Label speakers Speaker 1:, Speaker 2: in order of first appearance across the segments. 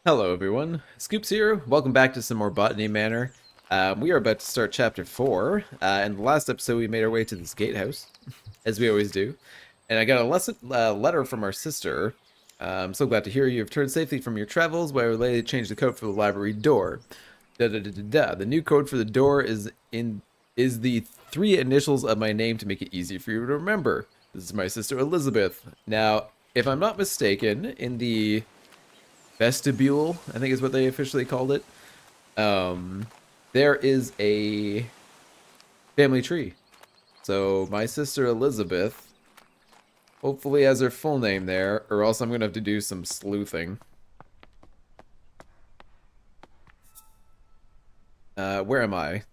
Speaker 1: Hello everyone, Scoops here. Welcome back to some more Botany Manor. We are about to start chapter 4. In the last episode we made our way to this gatehouse, as we always do. And I got a letter from our sister. I'm so glad to hear you have returned safely from your travels, where I later changed the code for the library door. The new code for the door is the three initials of my name to make it easy for you to remember. This is my sister Elizabeth. Now, if I'm not mistaken, in the vestibule, I think is what they officially called it, there is a family tree. So my sister Elizabeth hopefully has her full name there, or else I'm gonna have to do some sleuthing. Where am I?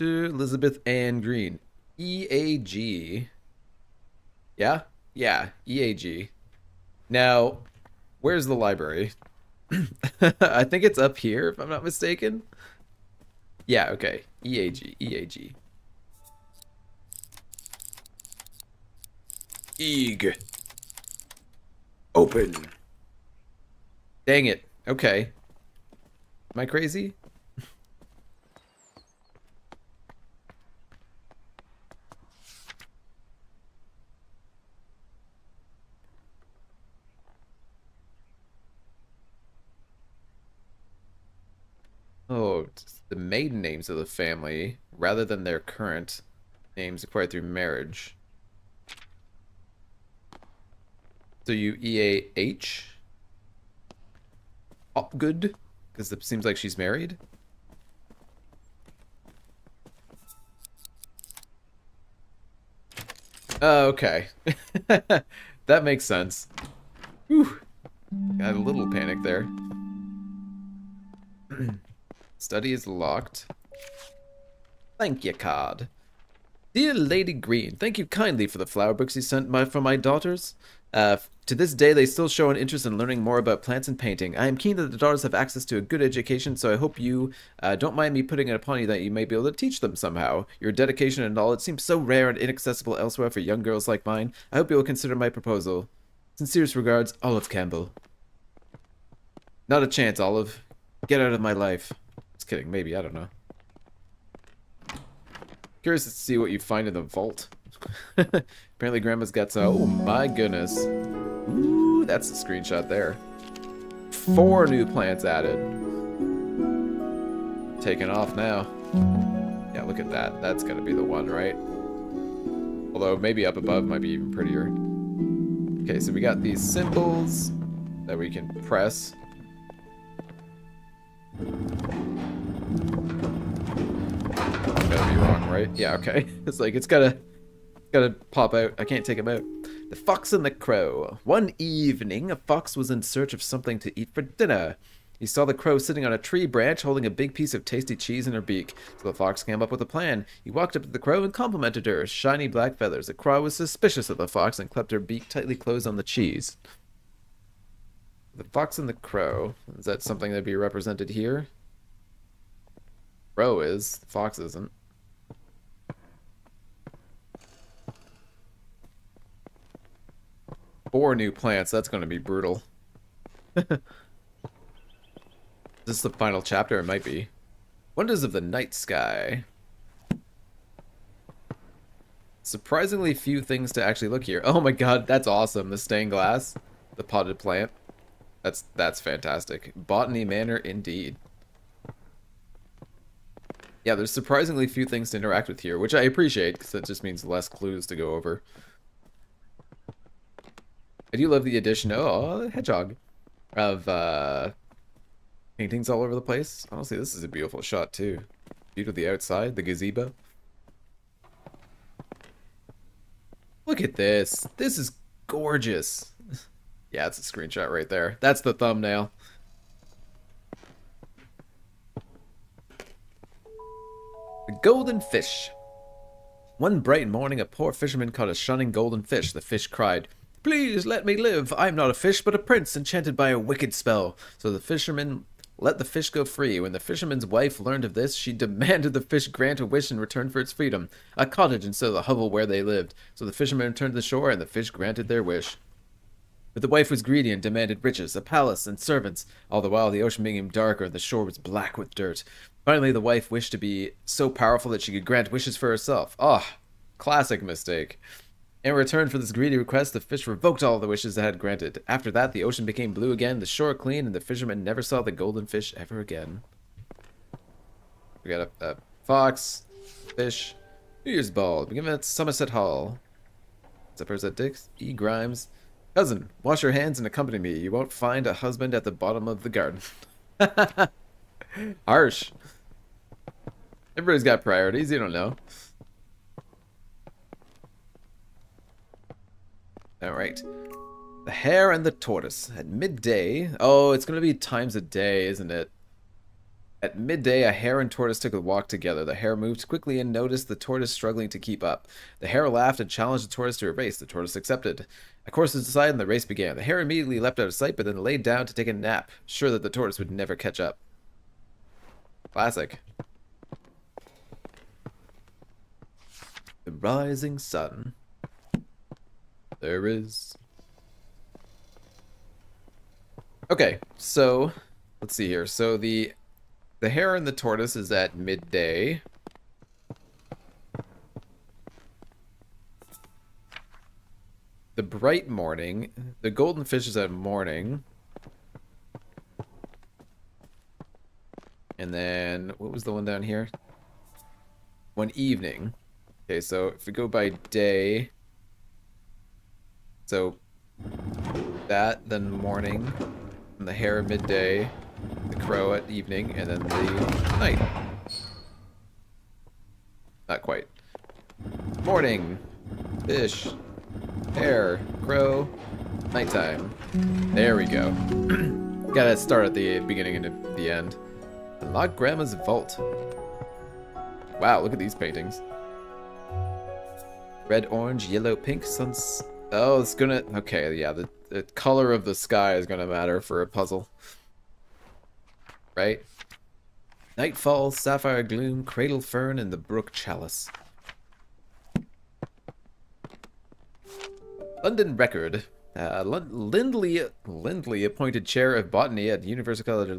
Speaker 1: Elizabeth Ann Greene. EAG. Yeah? Yeah, EAG. Now, where's the library? I think it's up here, if I'm not mistaken. Yeah, okay. EAG, EAG. Eeg. Open. Dang it. Okay. Am I crazy? Oh, it's the maiden names of the family, rather than their current names acquired through marriage. So you EAH? Hopgood? Because it seems like she's married? Oh, okay. That makes sense. Whew. Got a little panic there. Study is locked. Thank you, card. Dear Lady Greene, thank you kindly for the flower books you sent for my daughters. To this day, they still show an interest in learning more about plants and painting. I am keen that the daughters have access to a good education, so I hope you don't mind me putting it upon you that you may be able to teach them somehow. Your dedication and knowledge seems so rare and inaccessible elsewhere for young girls like mine. I hope you will consider my proposal. Sincerest regards, Olive Campbell. Not a chance, Olive. Get out of my life. Just kidding, maybe, I don't know. Curious to see what you find in the vault. Apparently Grandma's got some... Oh my goodness. Ooh, that's a screenshot there. 4 new plants added. Taking off now. Yeah, look at that. That's gonna be the one, right? Although maybe up above might be even prettier. Okay, so we got these symbols that we can press. Gotta be wrong, right? Yeah, okay. It's like, it's gotta pop out. I can't take him out. The Fox and the Crow. One evening, a fox was in search of something to eat for dinner. He saw the crow sitting on a tree branch holding a big piece of tasty cheese in her beak. So the fox came up with a plan. He walked up to the crow and complimented her. Shiny black feathers. The crow was suspicious of the fox and kept her beak tightly closed on the cheese. The Fox and the Crow. Is that something that'd be represented here? Crow is. The fox isn't. Four new plants. That's going to be brutal. Is this the final chapter? It might be. Wonders of the Night Sky. Surprisingly few things to actually look here. Oh my god, that's awesome. The stained glass. The potted plant. That's fantastic. Botany Manor indeed. Yeah, there's surprisingly few things to interact with here, which I appreciate, because that just means less clues to go over. I do love the addition, oh, hedgehog, of paintings all over the place. Honestly, this is a beautiful shot too. View to the outside, the gazebo. Look at this. This is gorgeous. Yeah, it's a screenshot right there. That's the thumbnail. The golden fish. One bright morning, a poor fisherman caught a shining golden fish. The fish cried, "Please let me live. I am not a fish, but a prince enchanted by a wicked spell." So the fisherman let the fish go free. When the fisherman's wife learned of this, she demanded the fish grant a wish in return for its freedom. A cottage instead of the hovel where they lived. So the fisherman returned to the shore, and the fish granted their wish. But the wife was greedy and demanded riches, a palace, and servants, all the while the ocean became darker and the shore was black with dirt. Finally, the wife wished to be so powerful that she could grant wishes for herself. Ah, classic mistake. In return for this greedy request, the fish revoked all the wishes it had granted. After that, the ocean became blue again, the shore clean, and the fishermen never saw the golden fish ever again. We got a fox, fish, New Year's ball, begin at Somerset Hall. Suppose that Dix, E. Grimes. Cousin, wash your hands and accompany me. You won't find a husband at the bottom of the garden. Harsh. Everybody's got priorities, you don't know. Alright. The hare and the tortoise. At midday. Oh, it's going to be times a day, isn't it? At midday, a hare and tortoise took a walk together. The hare moved quickly and noticed the tortoise struggling to keep up. The hare laughed and challenged the tortoise to a race. The tortoise accepted. A course was decided and the race began. The hare immediately leapt out of sight, but then laid down to take a nap, sure that the tortoise would never catch up. Classic. The rising sun. There is... Okay, so... let's see here. So the hare and the tortoise is at midday. The bright morning. The golden fish is at morning. And then, what was the one down here? One evening. Okay, so if we go by day... So, that, then morning, and the hare at midday, the crow at evening, and then the night. Not quite. Morning, fish, hare, crow, nighttime. There we go. Gotta start at the beginning and at the end. Unlock Grandma's vault. Wow, look at these paintings. Red, orange, yellow, pink, suns. Oh, it's gonna... Okay, yeah, the color of the sky is gonna matter for a puzzle. Right? Nightfall, sapphire gloom, cradle fern, and the brook chalice. London record. Lindley appointed chair of botany at University College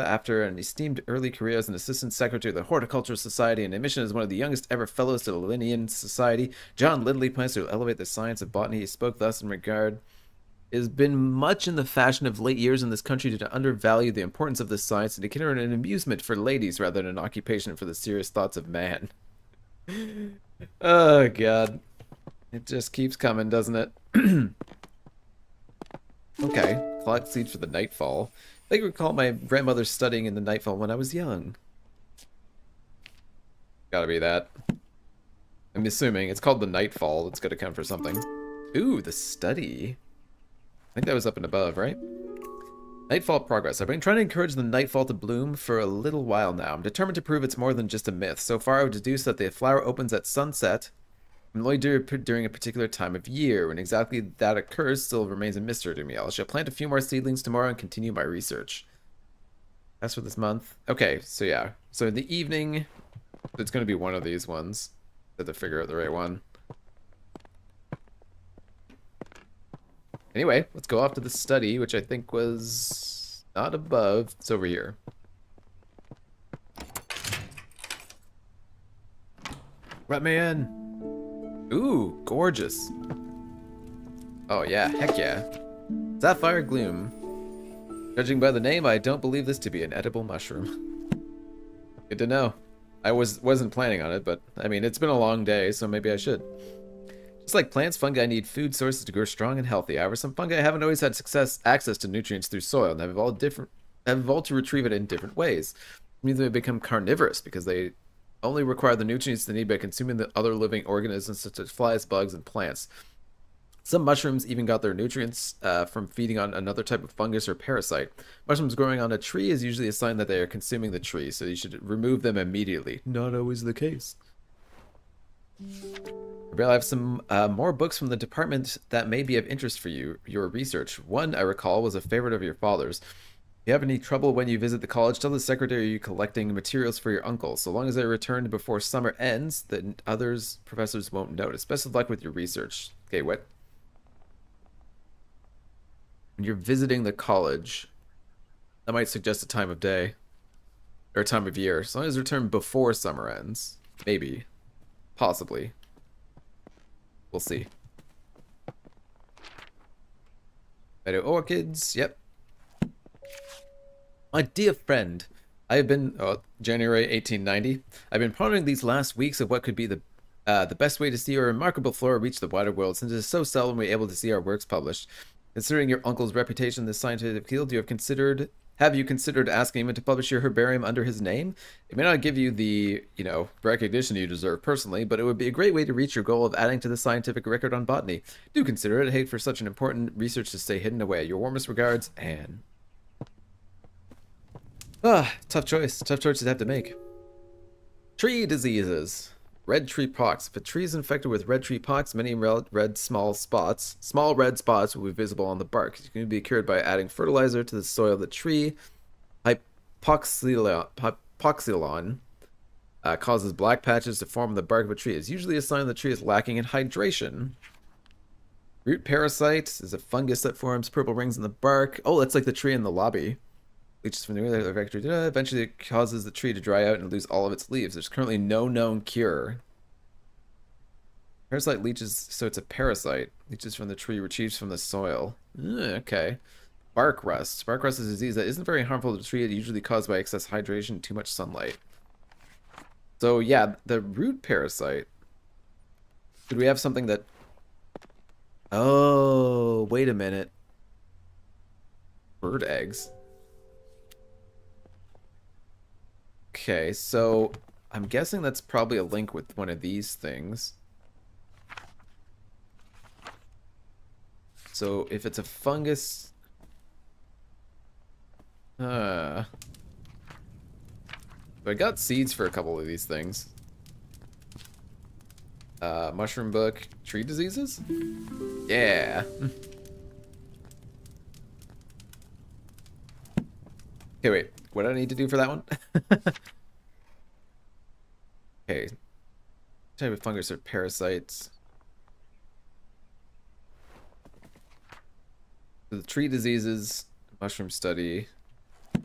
Speaker 1: after an esteemed early career as an assistant secretary of the Horticultural Society and admission as one of the youngest ever fellows to the Linnean Society. John Lindley plans to elevate the science of botany. He spoke thus in regard. It has been much in the fashion of late years in this country to undervalue the importance of this science and to consider it an amusement for ladies rather than an occupation for the serious thoughts of man. Oh, God. It just keeps coming, doesn't it? Okay, collect seeds for the nightfall. I can recall my grandmother studying in the nightfall when I was young. Gotta be that. I'm assuming it's called the nightfall. It's gotta come for something. Ooh, the study. I think that was up and above, right? Nightfall progress. I've been trying to encourage the nightfall to bloom for a little while now. I'm determined to prove it's more than just a myth. So far, I would deduce that the flower opens at sunset and only during a particular time of year. When exactly that occurs still remains a mystery to me. I shall plant a few more seedlings tomorrow and continue my research. That's for this month. Okay, so yeah. So in the evening, it's going to be one of these ones. Have to figure out the right one. Anyway, let's go off to the study, which I think was not above. It's over here. Let me in. Ooh, gorgeous. Oh yeah, heck yeah. Sapphire gloom. Judging by the name, I don't believe this to be an edible mushroom. Good to know. I wasn't planning on it, but I mean, it's been a long day, so maybe I should. Just like plants, fungi need food sources to grow strong and healthy. However, some fungi haven't always had access to nutrients through soil and have evolved to retrieve it in different ways. It means they become carnivorous because they only require the nutrients they need by consuming the other living organisms such as flies, bugs, and plants. Some mushrooms even got their nutrients from feeding on another type of fungus or parasite. Mushrooms growing on a tree is usually a sign that they are consuming the tree, so you should remove them immediately. Not always the case. I have some more books from the department that may be of interest for your research. One, I recall, was a favorite of your father's. If you have any trouble when you visit the college, tell the secretary you're collecting materials for your uncle. So long as I return before summer ends, then professors won't notice. Best of luck with your research. Okay, what? when you're visiting the college. That might suggest a time of day. Or a time of year. As long as return before summer ends. Maybe. Possibly. We'll see. Meadow orchids. Yep. My dear friend, I have been... Oh, January 1890. I've been pondering these last weeks of what could be the best way to see your remarkable flora reach the wider world, since it is so seldom we're able to see our works published. Considering your uncle's reputation in this scientific field, have you considered asking him to publish your herbarium under his name? It may not give you the, recognition you deserve personally, but it would be a great way to reach your goal of adding to the scientific record on botany. Do consider it. I hate for such an important research to stay hidden away. Your warmest regards, Anne. Tough choice. Tough choice to have to make. Tree diseases. Red tree pox. If a tree is infected with red tree pox, many small red spots will be visible on the bark. You can be cured by adding fertilizer to the soil of the tree. Hypoxylon causes black patches to form on the bark of a tree. It's usually a sign the tree is lacking in hydration. Root parasite is a fungus that forms purple rings in the bark. Oh, that's like the tree in the lobby. Leeches from the vector. Eventually it causes the tree to dry out and lose all of its leaves. There's currently no known cure. Parasite leeches, so it's a parasite. Leeches from the tree, retrieves from the soil. Okay. Bark rust. Bark rust is a disease that isn't very harmful to the tree. It's usually caused by excess hydration and too much sunlight. So yeah, the root parasite. Could we have something that... Oh, wait a minute. Bird eggs. Okay, so I'm guessing that's probably a link with one of these things. So if it's a fungus... But I got seeds for a couple of these things. Mushroom book, tree diseases? Yeah. Okay, wait. What do I need to do for that one? Okay. Type of fungus or parasites. So the tree diseases, mushroom study. I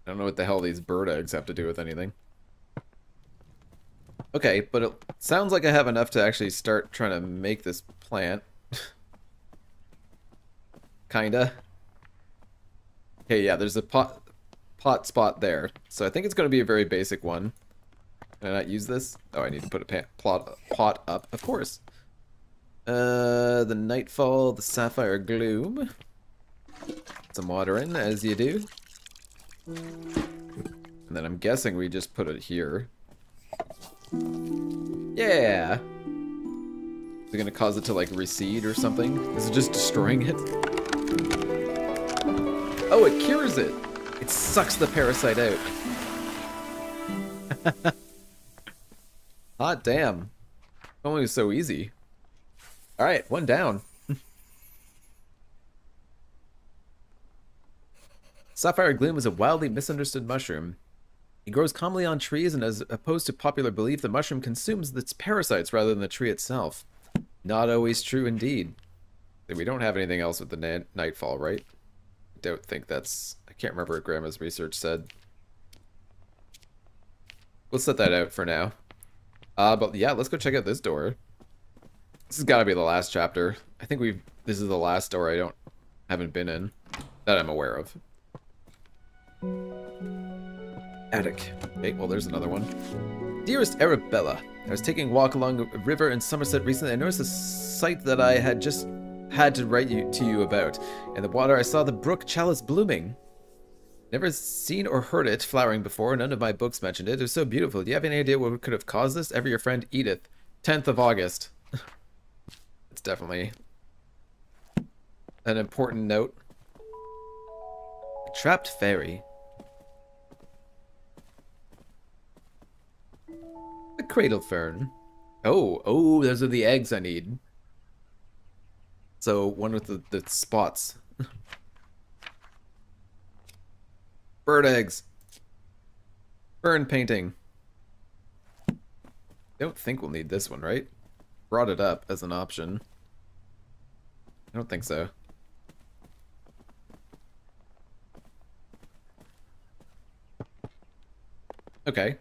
Speaker 1: don't know what the hell these bird eggs have to do with anything. Okay, but it sounds like I have enough to actually start trying to make this plant. Kinda. Okay, yeah, there's a pot spot there. So I think it's going to be a very basic one. Can I not use this? Oh, I need to put a pot up, of course. The Nightfall, the Sapphire Gloom. Some water in, as you do. And then I'm guessing we just put it here. Yeah! Is it going to cause it to, like, recede or something? Is it just destroying it? Oh, it cures it! It sucks the parasite out. Hot damn. Only so easy. Alright, one down. Sapphire Gloom is a wildly misunderstood mushroom. It grows commonly on trees, and as opposed to popular belief, the mushroom consumes its parasites rather than the tree itself. Not always true indeed. We don't have anything else with the Nightfall, right? I don't think that's... I can't remember what Grandma's research said. We'll set that out for now. But yeah, let's go check out this door. This has got to be the last chapter. I think this is the last door I haven't been in. That I'm aware of. Attic. Okay, well there's another one. Dearest Arabella, I was taking a walk along a river in Somerset recently. I noticed a sight that I had just had to write to you about. In the water I saw the brook chalice blooming. Never seen or heard it flowering before. None of my books mentioned it. It was so beautiful. Do you have any idea what could have caused this? Ever your friend Edith. 10th of August. It's definitely an important note. A trapped fairy. A cradle fern. Oh, those are the eggs I need. So, one with the spots. Bird eggs. Fern painting. Don't think we'll need this one, right? brought it up as an option. I don't think so. Okay.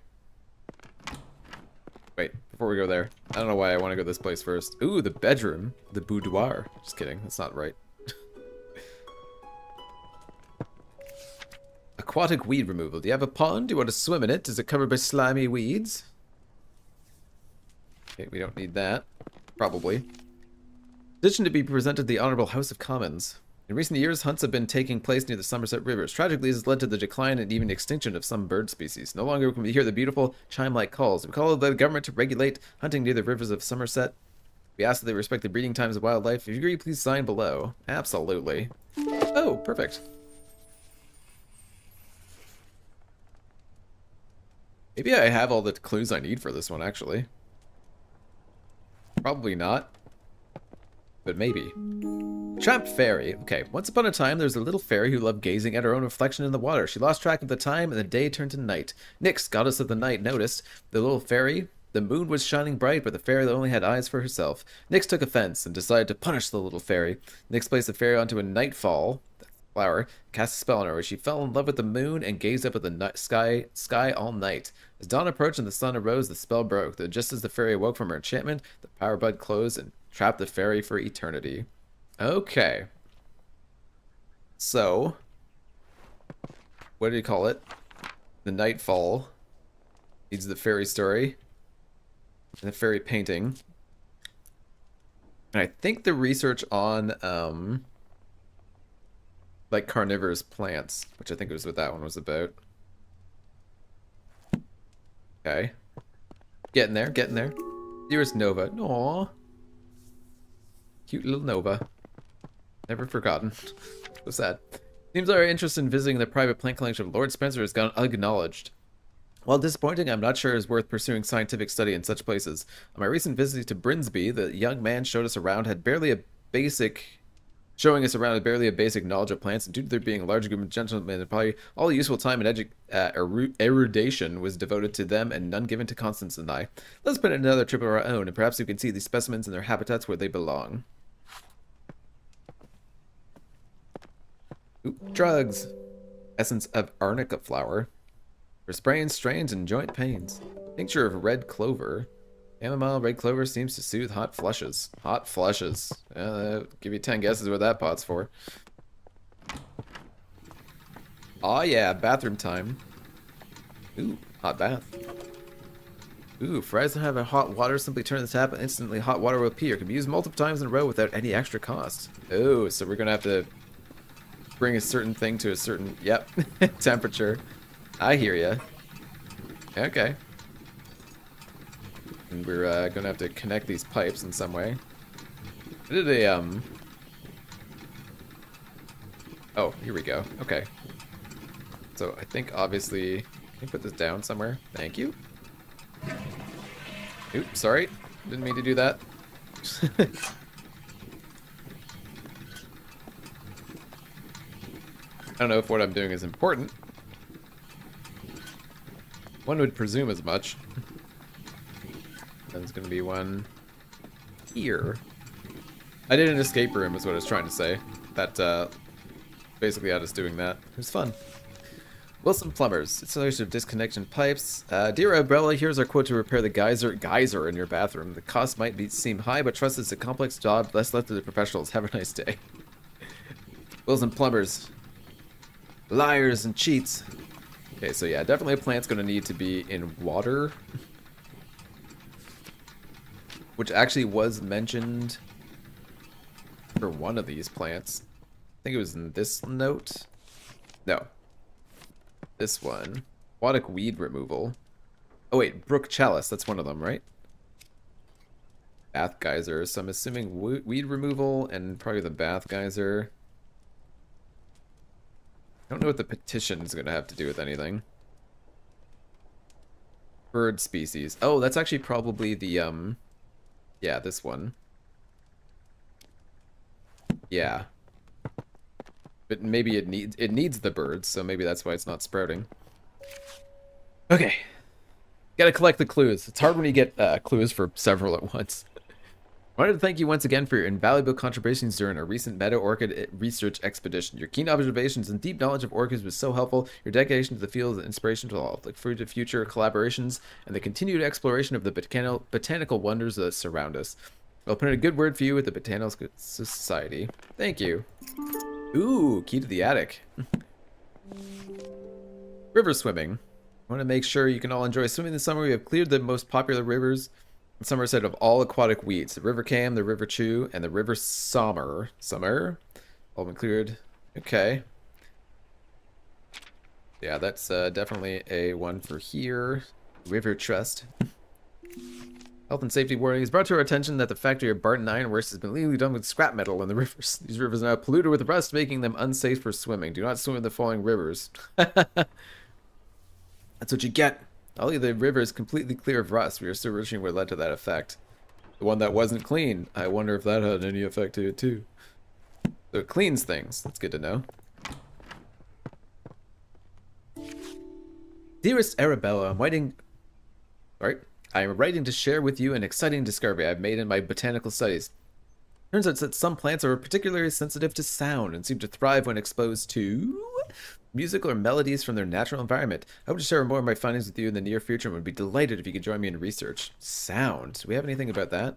Speaker 1: Wait, before we go there, I don't know why I want to go this place first. Ooh, the bedroom. The boudoir. Just kidding, that's not right. Aquatic weed removal. Do you have a pond? Do you want to swim in it? Is it covered by slimy weeds? Okay, we don't need that. Probably. Petition to be presented to the Honourable House of Commons. In recent years, hunts have been taking place near the Somerset rivers. Tragically, this has led to the decline and even extinction of some bird species. No longer can we hear the beautiful chime-like calls. We call on the government to regulate hunting near the rivers of Somerset. We ask that they respect the breeding times of wildlife. If you agree, please sign below. Absolutely. Oh, perfect. Maybe I have all the clues I need for this one, actually. Probably not. But maybe. Trapped fairy. Okay, once upon a time, there was a little fairy who loved gazing at her own reflection in the water. She lost track of the time, and the day turned to night. Nyx, goddess of the night, noticed the little fairy. The moon was shining bright, but the fairy only had eyes for herself. Nyx took offense and decided to punish the little fairy. Nyx placed the fairy onto a nightfall flower, cast a spell on her, where she fell in love with the moon and gazed up at the sky all night. As dawn approached and the sun arose, the spell broke. Just as the fairy awoke from her enchantment, the power bud closed and trapped the fairy for eternity. Okay. So, what do you call it? The Nightfall needs the fairy story and the fairy painting. And I think the research on like carnivorous plants, which I think was what that one was about. Okay. Getting there, getting there. Dearest Nova. Aww. Cute little Nova. Never forgotten. So sad. Seems our interest in visiting the private plant collection of Lord Spencer has gone unacknowledged. While disappointing, I'm not sure it's worth pursuing scientific study in such places. On my recent visit to Brinsby, the young man showing us around had barely a basic knowledge of plants, and due to there being a large group of gentlemen, probably all useful time and erudition was devoted to them and none given to Constance and I. Let's put in another trip of our own, and perhaps we can see these specimens in their habitats where they belong. Ooh, drugs. Essence of arnica flower. For sprains, strains, and joint pains. Tincture of red clover. Chamomile red clover seems to soothe hot flushes. Hot flushes. Give you 10 guesses what that pot's for. Oh yeah, bathroom time. Ooh, hot bath. Ooh, fries that have a hot water, simply turn the tap and instantly hot water will appear. Can be used multiple times in a row without any extra cost. Oh, so we're gonna have to bring a certain thing to a certain, yep, temperature. I hear ya. Okay. And we're gonna have to connect these pipes in some way. I did a, oh, here we go. Okay. So I think obviously, can you put this down somewhere? Thank you. Oops, sorry. Didn't mean to do that. I don't know if what I'm doing is important. One would presume as much. There's gonna be one here. I did an escape room is what I was trying to say. That basically had us doing that. It was fun. Wilson Plumbers. Installation of disconnection pipes. Dear Arabella, here's our quote to repair the geyser in your bathroom. The cost might seem high, but trust it's a complex job. Best left to the professionals. Have a nice day. Wilson Plumbers. Liars and cheats. Okay, so yeah, definitely a plant's gonna need to be in water. Which actually was mentioned for one of these plants. I think it was in this note. No. This one. Aquatic weed removal. Oh wait, brook chalice. That's one of them, right? Bath geyser. So I'm assuming weed removal and probably the bath geyser. I don't know what the petition is going to have to do with anything. Bird species. Oh, that's actually probably the, yeah, this one. Yeah. But maybe it needs the birds, so maybe that's why it's not sprouting. Okay. Gotta collect the clues. It's hard when you get clues for several at once. I wanted to thank you once again for your invaluable contributions during our recent meta orchid research expedition. Your keen observations and deep knowledge of orchids was so helpful. Your dedication to the field is an inspiration to all. Look forward to future collaborations and the continued exploration of the botanical wonders that surround us. I'll put in a good word for you with the Botanical Society. Thank you. Ooh, key to the attic. River swimming. I want to make sure you can all enjoy swimming this summer. We have cleared the most popular rivers in Somerset of all aquatic weeds. The River Cam, the River Chew, and the River Sommer. All been cleared. Okay. Yeah, that's definitely a one for here. River Trust. Health and safety warning is brought to our attention that the factory of Barton Ironworks has been illegally dumped with scrap metal in the rivers. These rivers are now polluted with rust, making them unsafe for swimming. Do not swim in the following rivers. That's what you get. All of the river is completely clear of rust. We are still researching what led to that effect. The one that wasn't clean, I wonder if that had any effect to it too. So it cleans things. That's good to know. Dearest Arabella, I am writing to share with you an exciting discovery I've made in my botanical studies. Turns out that some plants are particularly sensitive to sound and seem to thrive when exposed to music or melodies from their natural environment. I hope to share more of my findings with you in the near future and would be delighted if you could join me in research. Sound. Do we have anything about that?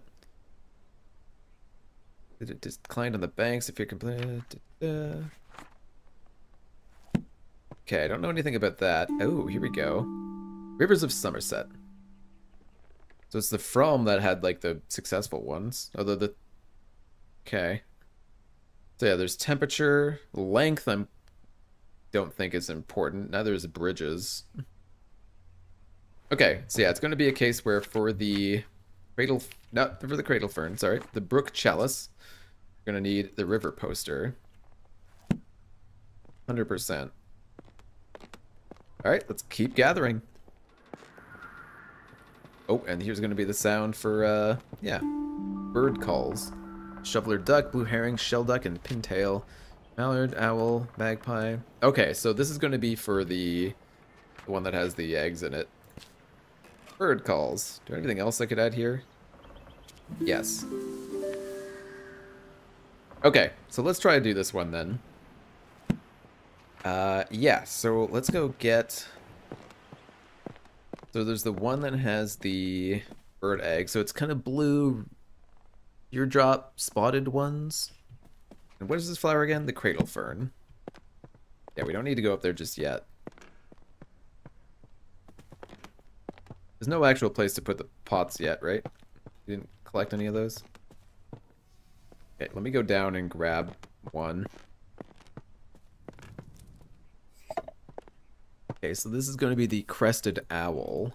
Speaker 1: Did it decline on the banks if you're complaining? Okay, I don't know anything about that. Oh, here we go. Rivers of Somerset. So it's the From that had like the successful ones. Although the... Okay. So yeah, there's temperature. Length I don't think is important. Neither is bridges. Okay, so yeah, it's going to be a case where for the cradle... Not for the cradle fern, sorry. The brook chalice. We're going to need the river poster. 100%. Alright, let's keep gathering. Oh, and here's going to be the sound for, yeah, bird calls. Shoveler duck, blue herring, shell duck, and pintail. Mallard, owl, magpie. Okay, so this is going to be for the one that has the eggs in it. Bird calls. Do I have anything else I could add here? Yes. Okay, so let's try to do this one then. Yeah, so let's go get... So there's the one that has the bird egg. So it's kind of blue, teardrop spotted ones. And what is this flower again? The cradle fern. Yeah, we don't need to go up there just yet. There's no actual place to put the pots yet, right? You didn't collect any of those? Okay, let me go down and grab one. Okay, so this is going to be the crested owl.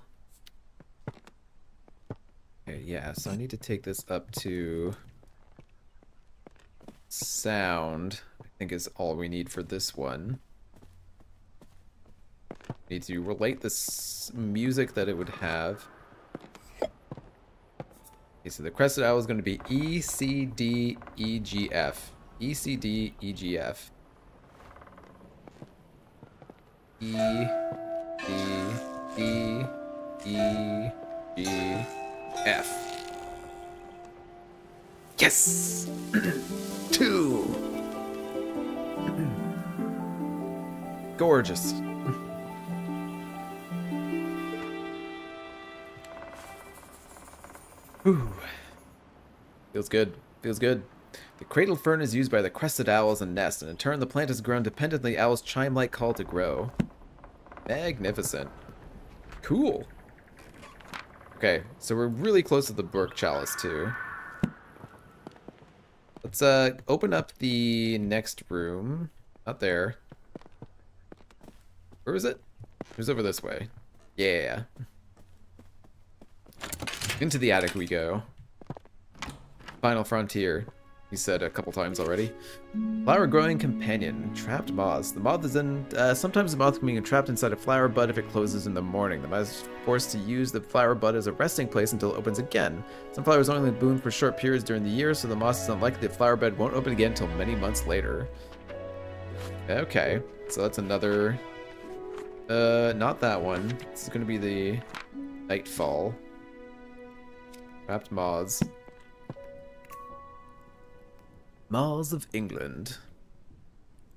Speaker 1: Okay, yeah, so I need to take this up to sound, I think is all we need for this one. Need to relate this music that it would have. Okay, so the crested owl is going to be E, C, D, E, G, F. E, C, D, E, G, F. E, D, E, E, G, F. Yes! 2! Gorgeous. Ooh. Feels good. Feels good. The cradle fern is used by the crested owl as a nest, and in turn the plant has grown dependently owl's chime-like call to grow. Magnificent. Cool. Okay, so we're really close to the brook chalice too. Let's open up the next room. Not there. Where is it? It was over this way. Yeah. Into the attic we go. Final frontier, he said a couple times already. Flower growing companion. Trapped moths. The moth is in... sometimes the moth can be trapped inside a flower bud if it closes in the morning. The moth is forced to use the flower bud as a resting place until it opens again. Some flowers only bloom for short periods during the year, so the moth is unlikely the flower bud won't open again until many months later. Okay, so that's another... not that one. This is going to be the Nightfall. Trapped moths. Malls of England. So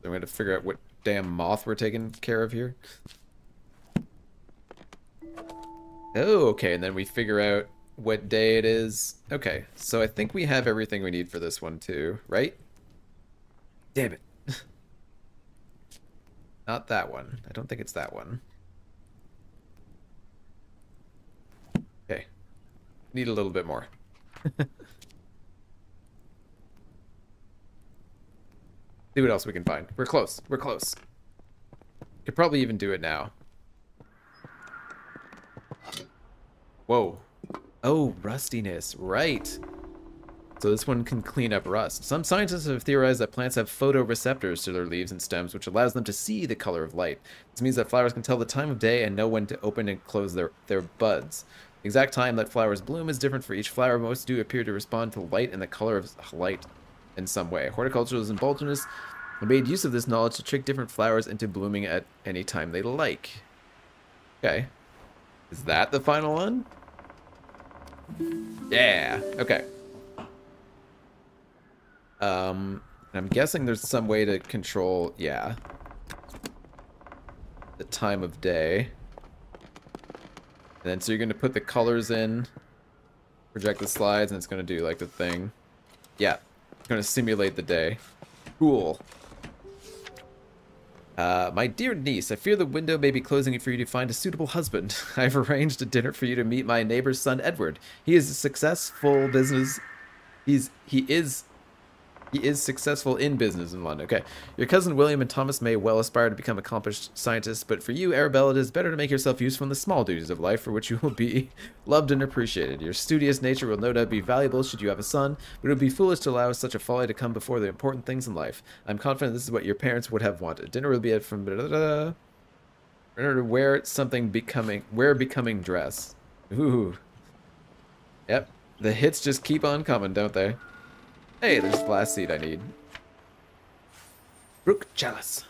Speaker 1: I'm going to figure out what damn moth we're taking care of here. Oh, okay, and then we figure out what day it is. Okay, so I think we have everything we need for this one too, right? Damn it. Not that one. I don't think it's that one. Okay. Need a little bit more. See what else we can find. We're close. We're close. Could probably even do it now. Whoa. Oh, rustiness. Right. So this one can clean up rust. Some scientists have theorized that plants have photoreceptors to their leaves and stems, which allows them to see the color of light. This means that flowers can tell the time of day and know when to open and close their buds. The exact time that flowers bloom is different for each flower. Most do appear to respond to light and the color of light in some way. Horticulturalists and botanists have made use of this knowledge to trick different flowers into blooming at any time they like. Okay. Is that the final one? Yeah. Okay. I'm guessing there's some way to control, yeah, the time of day. And then so you're going to put the colors in, project the slides, and it's going to do like the thing. Yeah, it's going to simulate the day. Cool. My dear niece, I fear the window may be closing for you to find a suitable husband. I've arranged a dinner for you to meet my neighbor's son, Edward. He is a successful business. He is successful in business in London. Okay. Your cousin William and Thomas may well aspire to become accomplished scientists, but for you, Arabella, it is better to make yourself useful in the small duties of life for which you will be loved and appreciated. Your studious nature will no doubt be valuable should you have a son, but it would be foolish to allow such a folly to come before the important things in life. I'm confident this is what your parents would have wanted. Dinner will be at from wear becoming dress. Ooh. Yep. The hits just keep on coming, don't they? Hey, there's the last seed I need. Brook Chalice.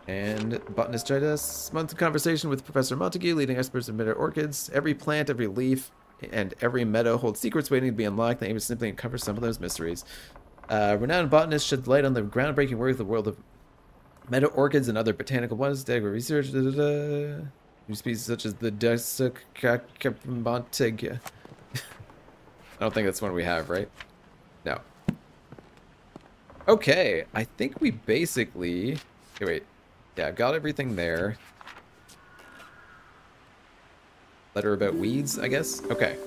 Speaker 1: And botanist Jidas. Month of conversation with Professor Montague, leading experts in Manor orchids. Every plant, every leaf, and every meadow holds secrets waiting to be unlocked. The aim is simply to uncover some of those mysteries. Renowned botanist shed light on the groundbreaking work of the world of meadow orchids and other botanical ones. Research. New species such as the Montague. I don't think that's one we have, right? No. Okay, I think we basically... Okay, wait. Yeah, I've got everything there. Letter about weeds, I guess? Okay.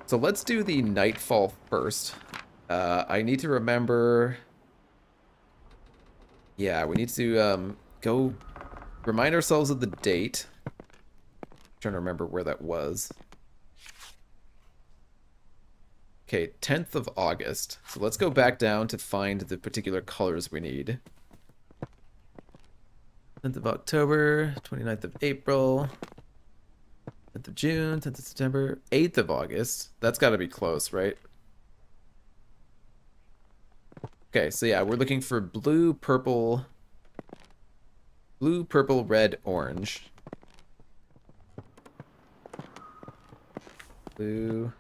Speaker 1: So let's do the nightfall first. I need to remember... Yeah, we need to go remind ourselves of the date. I'm trying to remember where that was. Okay, 10th of August. So let's go back down to find the particular colors we need. 10th of October, 29th of April, 10th of June, 10th of September, 8th of August. That's got to be close, right? Okay, so yeah, we're looking for blue, purple, red, orange. Blue.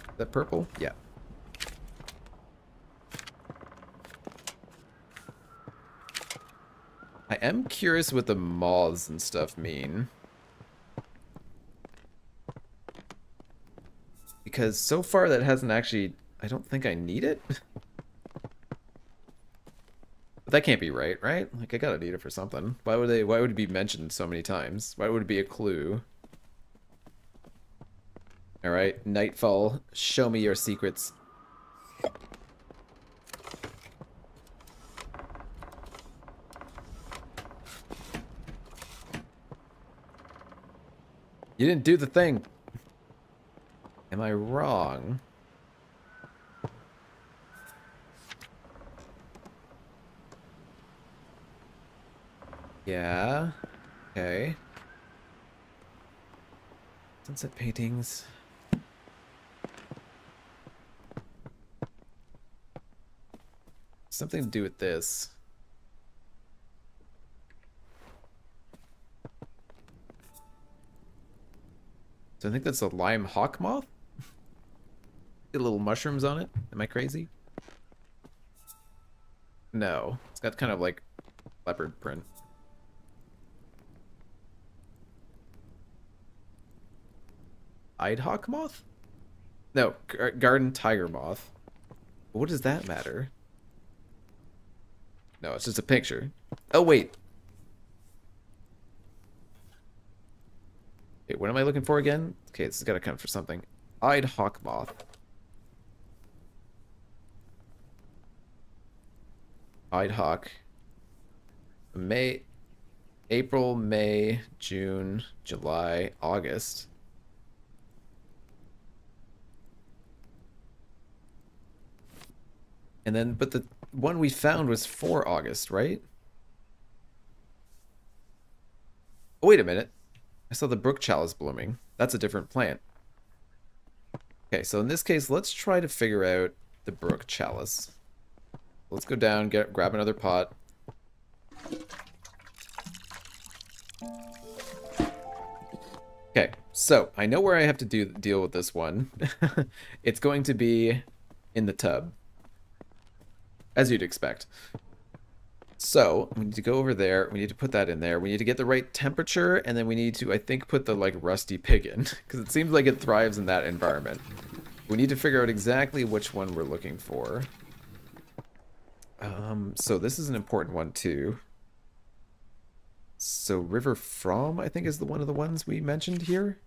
Speaker 1: Is that purple? Yeah. I am curious what the moths and stuff mean. Because so far that hasn't actually... I don't think I need it. But that can't be right, right? Like, I gotta need it for something. Why would it be mentioned so many times? Why would it be a clue? Alright, Nightfall, show me your secrets. You didn't do the thing. Am I wrong? Yeah. Okay. Sunset paintings. Something to do with this. So I think that's a lime hawk moth. Get little mushrooms on it. Am I crazy? No. It's got kind of like leopard print. Eyed hawk moth? No, garden tiger moth. What does that matter? No, it's just a picture. Oh, wait. Wait, what am I looking for again? Okay, this has got to come for something. Eyed hawk moth. Eyed hawk. April, May, June, July, August. And then, but the one we found was for August, right? Oh, wait a minute. I saw the brook chalice blooming. That's a different plant. Okay, so in this case, let's try to figure out the brook chalice. Let's go down, grab another pot. Okay, so I know where I have to deal with this one. It's going to be in the tub, as you'd expect. So we need to go over there. We need to put that in there. We need to get the right temperature, and then we need to, I think, put the like rusty pig in because it seems like it thrives in that environment. We need to figure out exactly which one we're looking for. So this is an important one too. So River From, I think, is one of the ones we mentioned here.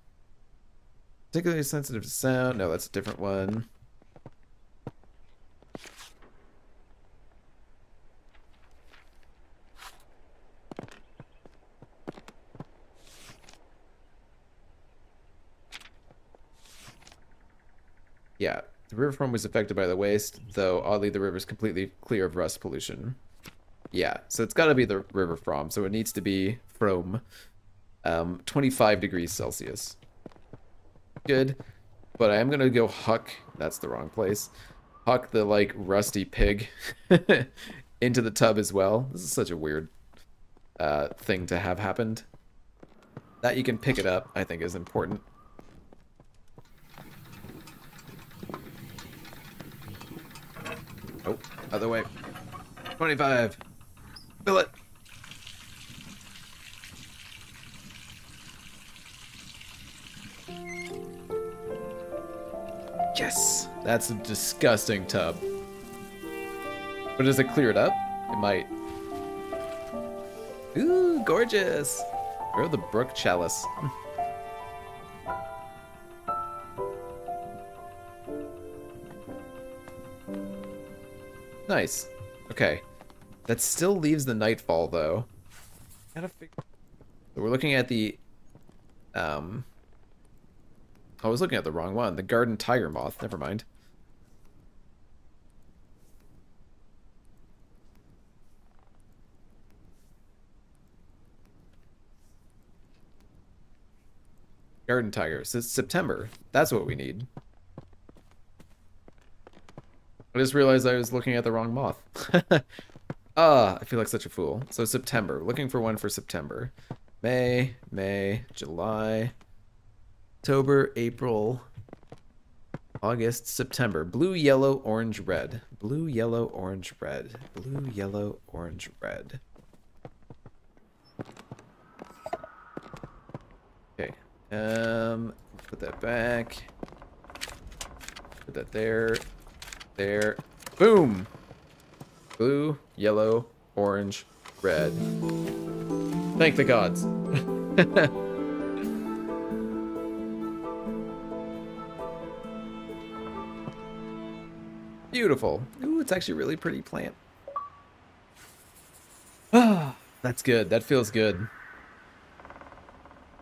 Speaker 1: Particularly sensitive to sound. No, that's a different one. Yeah, the river from was affected by the waste, though oddly the river is completely clear of rust pollution. Yeah, so it's got to be the river from, so it needs to be from 25 degrees Celsius. Good, but I am going to go huck, that's the wrong place, huck the, like, rusty pig into the tub as well. This is such a weird thing to have happened. That you can pick it up, I think, is important. Oh, other way. 25. Fill it. Yes. That's a disgusting tub. But does it clear it up? It might. Ooh, gorgeous. Grow the brook chalice. Nice. Okay. That still leaves the nightfall, though. Gotta figure. So we're looking at the. I was looking at the wrong one. The garden tiger moth. Never mind. Garden tiger. So it's September. That's what we need. I just realized I was looking at the wrong moth. I feel like such a fool. So September. Looking for one for September. May, July, October, April, August, September. Blue, yellow, orange, red. Blue, yellow, orange, red. Blue, yellow, orange, red. Okay. Put that back. Put that there. There. Boom! Blue, yellow, orange, red. Thank the gods. Beautiful. Ooh, it's actually a really pretty plant. Ah, that's good. That feels good.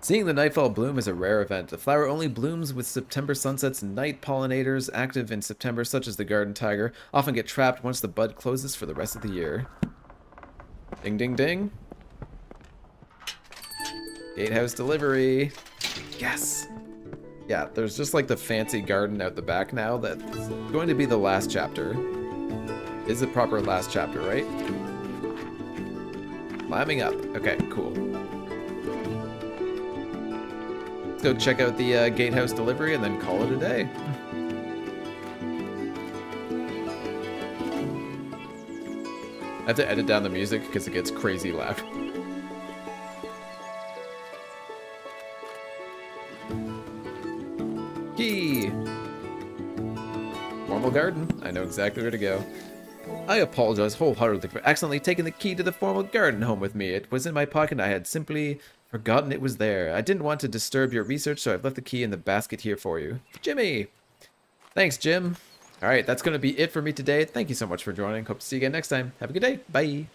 Speaker 1: Seeing the nightfall bloom is a rare event. The flower only blooms with September sunsets. Night pollinators active in September, such as the garden tiger, often get trapped once the bud closes for the rest of the year. Ding, ding, ding. Gatehouse delivery. Yes. Yeah, there's just like the fancy garden out the back now that's going to be the last chapter. Is the proper last chapter, right? Climbing up. Okay, cool. Let's go check out the gatehouse delivery and then call it a day. I have to edit down the music because it gets crazy loud. Key! Formal garden. I know exactly where to go. I apologize wholeheartedly for accidentally taking the key to the formal garden home with me. It was in my pocket and I had simply forgotten it was there. I didn't want to disturb your research, so I've left the key in the basket here for you. Jimmy! Thanks, Jim. Alright, that's going to be it for me today. Thank you so much for joining. Hope to see you again next time. Have a good day. Bye!